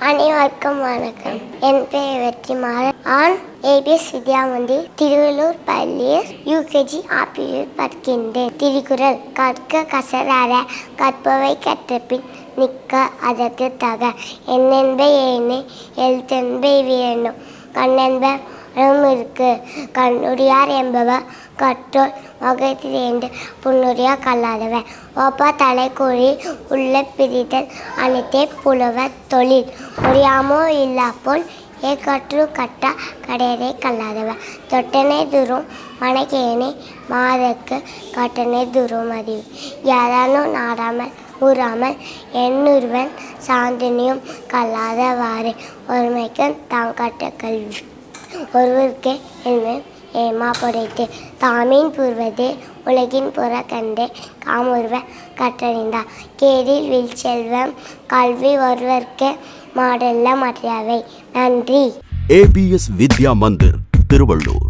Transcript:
அனைவருக்கும் வணக்கம். என் பெயர் வெற்றிமாறன். நான் ஏபிஎஸ் வித்யா மந்திர் திருவள்ளூர் பள்ளியில் யூகேஜி ஆப்பிரில் படிக்கின்றேன். திருக்குறள் கற்க கசடற கற்பவை கற்றபின் நிற்க அதற்கு தக என்னென்ப ஏனை எழுத்தென்பை வியணும் கண்ணென்ப இருக்கு கண்ணுடையார் என்பவர் கற்றோர் வகைத்திரேண்டு புன்னுடையார் கல்லாதவர் ஒப்பா தலைக்கோழி உள்ள பிரிதல் அனைத்தே புலவர் தொழில் முடியாமோ இல்லா போல் கற்று கட்டா கடையரை கல்லாதவர் தொட்டனை தூரம் மணக்கேனை மாதற்கு கட்டனை தூரம் அறிவு யாரானும் நாடாமல் ஊறாமல் எண்ணுருவன் சாந்தினியும் கல்லாதவாறு ஒருமைக்கு தான் கட்ட கல்வி ஒருவருக்கு என்மை ஏமா படைத்து தாமீன் கூறுவது உலகின் புற கண்டு காமொருவர் கற்றறிந்தார் கேடில் வில் செல்வம் கல்வி ஒருவருக்கு மாடல்ல மற்றவை. நன்றி. ஏபிஎஸ் வித்யா மந்திர் திருவள்ளூர்.